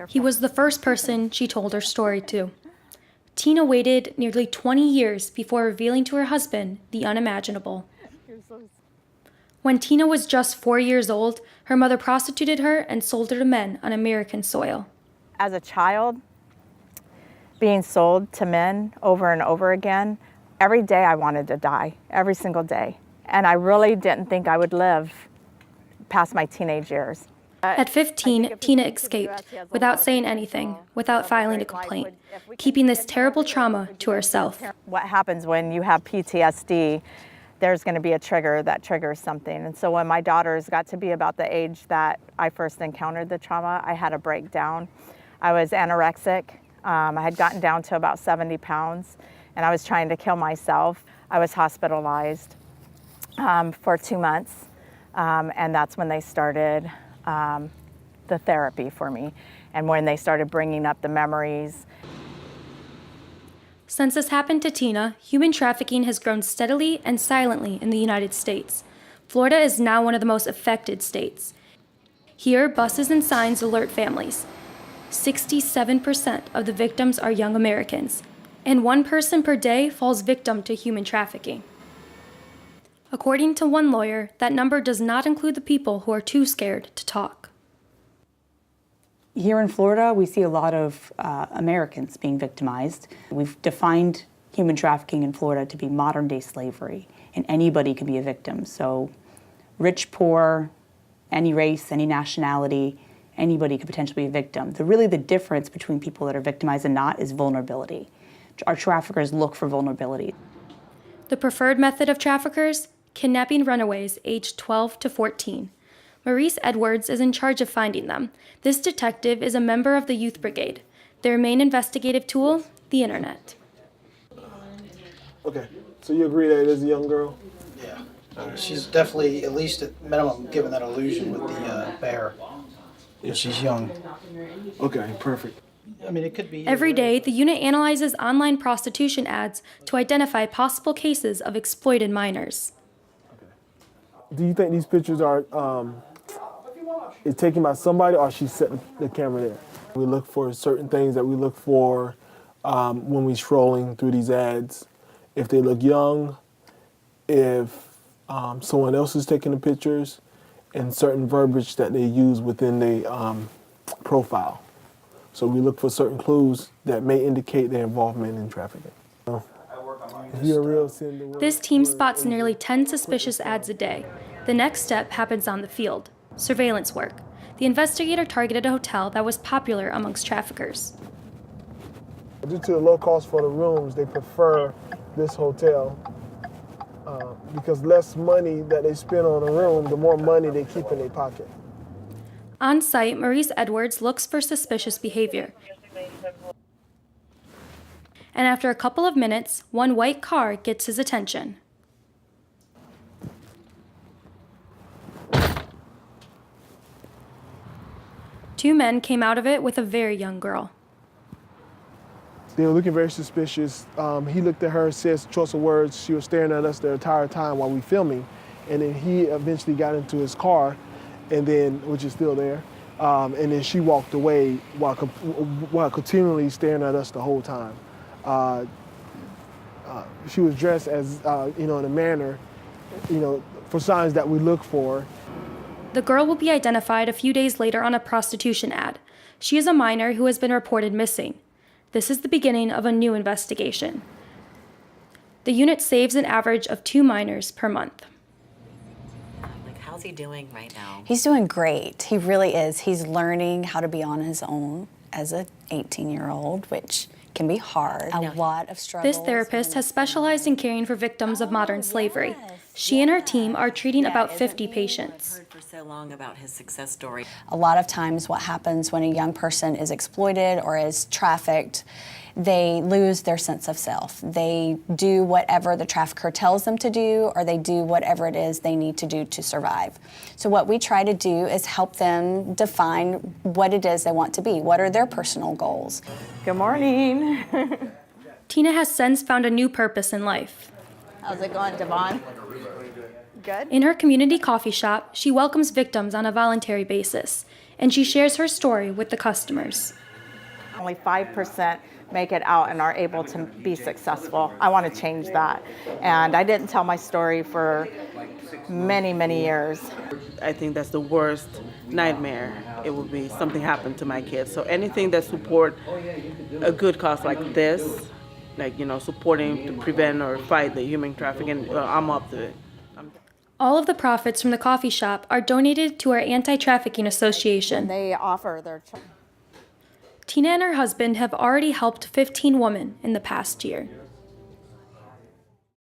He was the first person she told her story to. Tina waited nearly 20 years before revealing to her husband the unimaginable. When Tina was just 4 years old, her mother prostituted her and sold her to men on American soil. As a child, being sold to men over and over again, every day I wanted to die, every single day. And I really didn't think I would live past my teenage years. At 15, Tina escaped without saying anything, without filing a complaint, keeping this terrible trauma to herself. What happens when you have PTSD, there's going to be a trigger that triggers something. And so when my daughters got to be about the age that I first encountered the trauma, I had a breakdown. I was anorexic. I had gotten down to about 70 pounds, and I was trying to kill myself. I was hospitalized for 2 months, and that's when they started the therapy for me, and when they started bringing up the memories. Since this happened to Tina, human trafficking has grown steadily and silently in the United States. Florida is now one of the most affected states. Here, buses and signs alert families. 67% of the victims are young Americans, and 1 person per day falls victim to human trafficking. According to one lawyer, that number does not include the people who are too scared to talk. Here in Florida, we see a lot of Americans being victimized. We've defined human trafficking in Florida to be modern-day slavery, and anybody can be a victim. So rich, poor, any race, any nationality, anybody could potentially be a victim. The difference between people that are victimized and not is vulnerability. Our traffickers look for vulnerability. The preferred method of traffickers? Kidnapping runaways aged 12 to 14. Maurice Edwards is in charge of finding them. This detective is a member of the Youth Brigade. Their main investigative tool, the internet. Okay, so you agree that it is a young girl? Yeah, she's definitely, at least at minimum, given that illusion with the bear. Yeah, she's young. Okay, perfect. I mean, it could be... Every day, the unit analyzes online prostitution ads to identify possible cases of exploited minors. Do you think these pictures are is taken by somebody, or she set the camera there? We look for certain things that we look for when we're scrolling through these ads. If they look young, if someone else is taking the pictures, and certain verbiage that they use within the profile. So we look for certain clues that may indicate their involvement in trafficking. This team spots nearly 10 suspicious ads a day. The next step happens on the field, surveillance work. The investigator targeted a hotel that was popular amongst traffickers. Due to the low cost for the rooms, they prefer this hotel because less money that they spend on a room, the more money they keep in their pocket. On site, Maurice Edwards looks for suspicious behavior. And after a couple of minutes, one white car gets his attention. Two men came out of it with a very young girl. They were looking very suspicious. He looked at her, said a choice of words. She was staring at us the entire time while we filming. And then he eventually got into his car, and then, which is still there. And then she walked away while continually staring at us the whole time. She was dressed as, in a manner, for signs that we look for. The girl will be identified a few days later on a prostitution ad. She is a minor who has been reported missing. This is the beginning of a new investigation. The unit saves an average of 2 minors per month. How's he doing right now? He's doing great. He really is. He's learning how to be on his own as an 18-year-old, which can be hard. A lot of struggles. This therapist has specialized in caring for victims of modern slavery. She and her team are treating about 50 patients. I've heard for so long about his success story. A lot of times what happens when a young person is exploited or is trafficked, they lose their sense of self. They do whatever the trafficker tells them to do, or they do whatever it is they need to do to survive. So what we try to do is help them define what it is they want to be. What are their personal goals? Good morning. Tina has since found a new purpose in life. How's it going, Devon? Good. In her community coffee shop, she welcomes victims on a voluntary basis. and she shares her story with the customers. Only 5% make it out and are able to be successful. I want to change that. And I didn't tell my story for many, many years. I think that's the worst nightmare. It would be something happened to my kids. So anything that support a good cause like this, like, you know, supporting to prevent or fight the human trafficking, I'm up to it. All of the profits from the coffee shop are donated to our Anti-Trafficking Association. They offer their Tina and her husband have already helped 15 women in the past year.